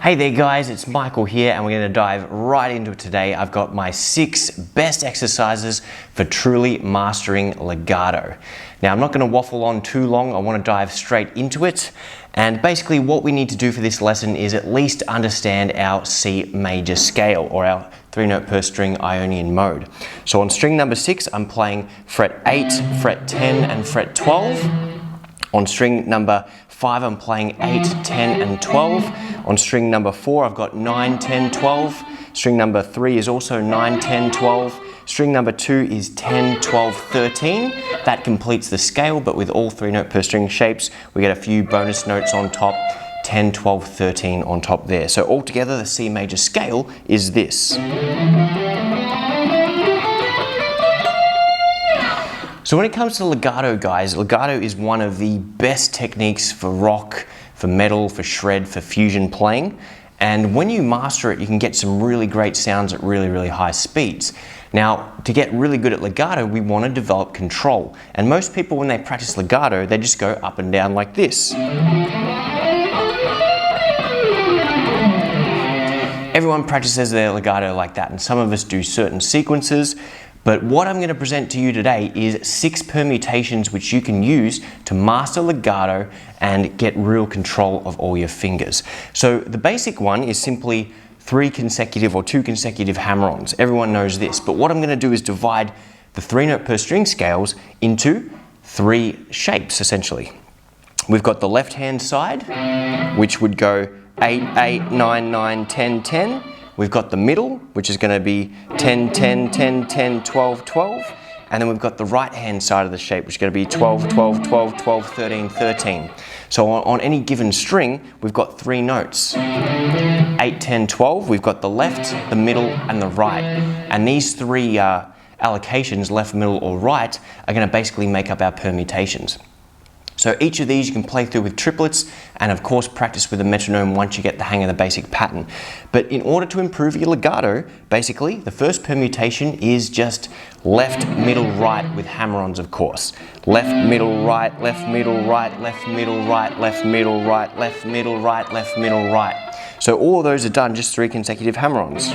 Hey there guys, it's Michael here and we're going to dive right into it today. I've got my 6 best exercises for truly mastering legato. Now I'm not going to waffle on too long, I want to dive straight into it. And basically what we need to do for this lesson is at least understand our C major scale or our 3-note per string Ionian mode. So on string number 6 I'm playing fret 8, fret 10 and fret 12. On string number 5 I'm playing 8, 10 and 12. On string number 4 I've got 9, 10, 12. String number 3 is also 9, 10, 12. String number 2 is 10, 12, 13. That completes the scale, but with all 3-note per string shapes we get a few bonus notes on top, 10, 12, 13 on top there. So altogether the C major scale is this. So when it comes to legato, guys, legato is one of the best techniques for rock, for metal, for shred, for fusion playing. And when you master it, you can get some really great sounds at really, really high speeds. Now, to get really good at legato, we want to develop control. And most people, when they practice legato, they just go up and down like this. Everyone practices their legato like that, and some of us do certain sequences. But what I'm going to present to you today is 6 permutations which you can use to master legato and get real control of all your fingers. So the basic one is simply 3 consecutive or 2 consecutive hammer-ons. Everyone knows this, but what I'm going to do is divide the 3-note per string scales into 3 shapes essentially. We've got the left hand side, which would go 8, 8, 9, 9, 10, 10. We've got the middle, which is going to be 10, 10, 10, 10, 12, 12. And then we've got the right hand side of the shape, which is going to be 12, 12, 12, 12, 13, 13. So on any given string, we've got 3 notes. 8, 10, 12, we've got the left, the middle, and the right. And these 3 allocations, left, middle, or right, are going to basically make up our permutations. So each of these you can play through with triplets and of course practice with a metronome once you get the hang of the basic pattern. But in order to improve your legato, basically the first permutation is just left, middle, right with hammer-ons of course. Left, middle, right, left, middle, right, left, middle, right, left, middle, right, left, middle, right, left, middle, right. So all of those are done just 3 consecutive hammer-ons.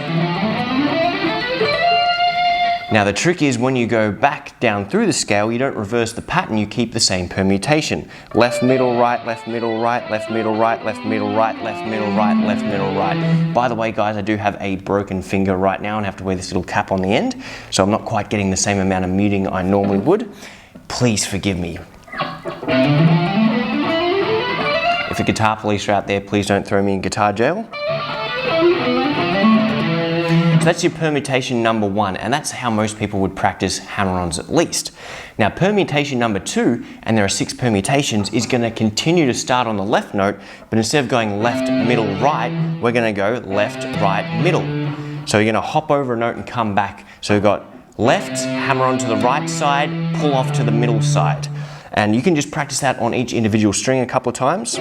Now the trick is when you go back down through the scale, you don't reverse the pattern, you keep the same permutation. Left, middle, right, left, middle, right, left, middle, right, left, middle, right, left, middle, right, left, middle, right. By the way guys, I do have a broken finger right now and have to wear this little cap on the end, so I'm not quite getting the same amount of muting I normally would. Please forgive me. If a guitar police are out there, please don't throw me in guitar jail. So that's your permutation number 1, and that's how most people would practice hammer-ons at least. Now permutation number 2, and there are 6 permutations, is going to continue to start on the left note, but instead of going left, middle, right, we're going to go left, right, middle. So you're going to hop over a note and come back. So we've got left, hammer on to the right side, pull off to the middle side. And you can just practice that on each individual string a couple of times.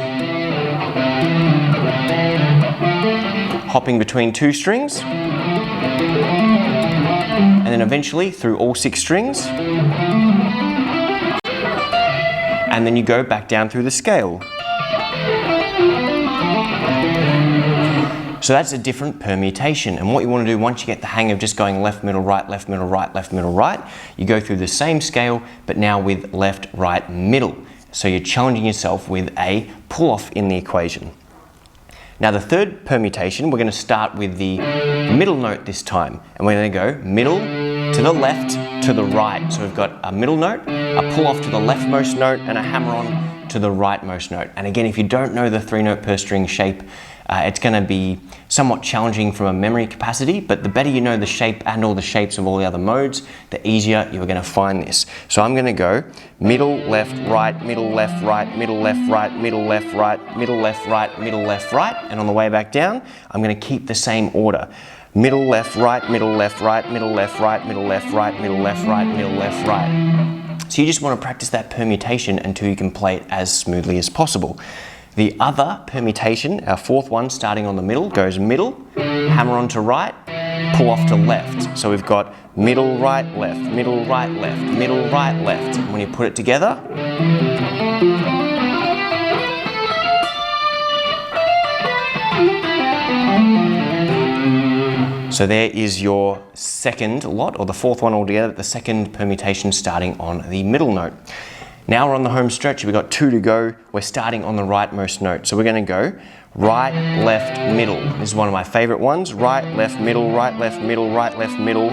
Hopping between 2 strings. And then eventually through all 6 strings. And then you go back down through the scale. So that's a different permutation, and what you want to do once you get the hang of just going left, middle, right, left, middle, right, left, middle, right, you go through the same scale but now with left, right, middle. So you're challenging yourself with a pull-off in the equation. Now the third permutation, we're going to start with the middle note this time, and we're going to go middle to the left to the right. So we've got a middle note, a pull off to the leftmost note, and a hammer on to the rightmost note. And again, if you don't know the 3-note per string shape, it's going to be somewhat challenging from a memory capacity, but the better you know the shape and all the shapes of all the other modes, the easier you're going to find this. So I'm going to go middle, left, right, middle, left, right, middle, left, right, middle, left, right, middle, left, right, middle, left, right, and on the way back down, I'm going to keep the same order. Middle, left, right, middle, left, right, middle, left, right, middle, left, right, middle, left, right, middle, left, right. So you just want to practice that permutation until you can play it as smoothly as possible. The other permutation, our 4th one starting on the middle, goes middle, hammer on to right, pull off to left. So we've got middle, right, left, middle, right, left, middle, right, left. And when you put it together, So there is your second lot, or the fourth one altogether, the second permutation starting on the middle note. Now we're on the home stretch, we've got 2 to go. We're starting on the rightmost note. So we're going to go right, left, middle. This is one of my favorite ones. Right, left, middle, right, left, middle, right, left, middle.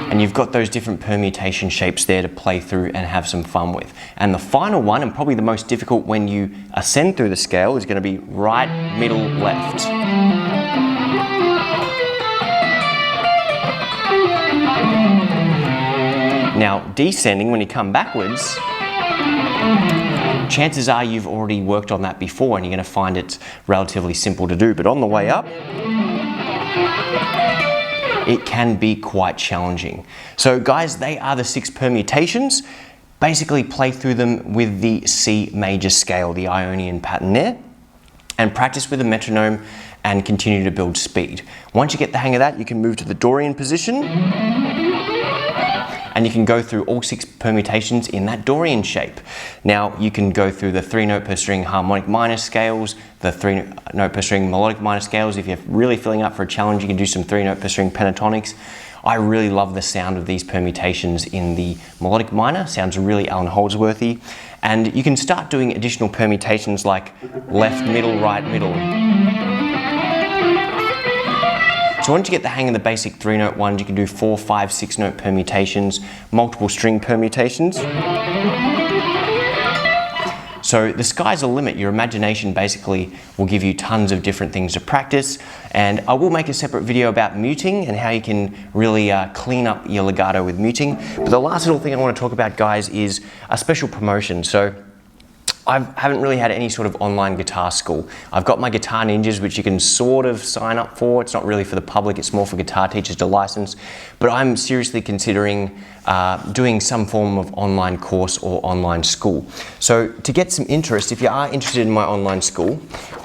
And you've got those different permutation shapes there to play through and have some fun with. And the final one, and probably the most difficult when you ascend through the scale, is going to be right, middle, left. Now, descending, when you come backwards, chances are you've already worked on that before and you're going to find it relatively simple to do. But on the way up, it can be quite challenging. So guys, they are the 6 permutations. Basically play through them with the C major scale, the Ionian pattern there, and practice with a metronome and continue to build speed. Once you get the hang of that, you can move to the Dorian position, and you can go through all 6 permutations in that Dorian shape. Now, you can go through the 3-note per string harmonic minor scales, the 3-note per string melodic minor scales. If you're really feeling up for a challenge, you can do some 3-note per string pentatonics. I really love the sound of these permutations in the melodic minor. Sounds really Alan Holdsworthy. And you can start doing additional permutations like left, middle, right, middle. So once you get the hang of the basic 3-note ones, you can do 4, 5, 6-note permutations, multiple string permutations. So the sky's the limit. Your imagination basically will give you tons of different things to practice. And I will make a separate video about muting and how you can really clean up your legato with muting. But the last little thing I want to talk about, guys, is a special promotion. So I haven't really had any sort of online guitar school. I've got my Guitar Ninjas, which you can sort of sign up for. It's not really for the public, it's more for guitar teachers to license. But I'm seriously considering doing some form of online course or online school. So to get some interest, if you are interested in my online school,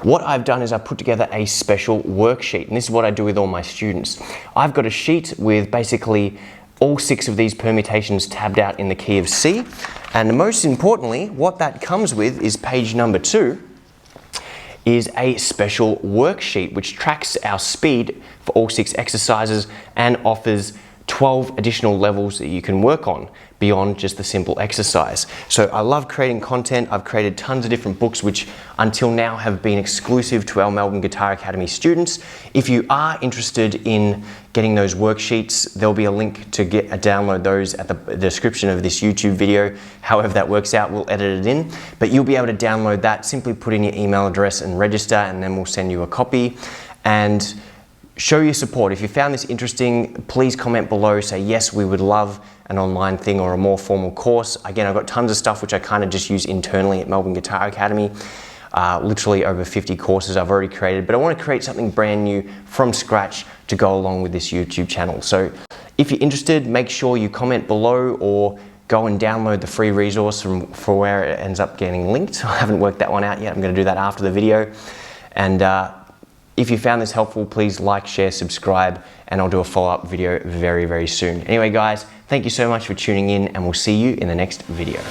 what I've done is I've put together a special worksheet. And this is what I do with all my students. I've got a sheet with basically all 6 of these permutations tabbed out in the key of C. And most importantly, what that comes with is page number 2, is a special worksheet which tracks our speed for all 6 exercises and offers 12 additional levels that you can work on beyond just the simple exercise. So I love creating content. I've created tons of different books which until now have been exclusive to our Melbourne Guitar Academy students. If you are interested in getting those worksheets, there'll be a link to download those at the description of this YouTube video. However that works out, we'll edit it in. But you'll be able to download that, simply put in your email address and register, and then we'll send you a copy. And show your support. If you found this interesting, please comment below, say yes, we would love an online thing or a more formal course. Again, I've got tons of stuff which I kind of just use internally at Melbourne Guitar Academy. Literally over 50 courses I've already created, but I want to create something brand new from scratch to go along with this YouTube channel. So if you're interested, make sure you comment below or go and download the free resource for where it ends up getting linked. I haven't worked that one out yet. I'm going to do that after the video. And if you found this helpful, please like, share, subscribe, and I'll do a follow-up video very, very soon. Anyway, guys, thank you so much for tuning in, and we'll see you in the next video.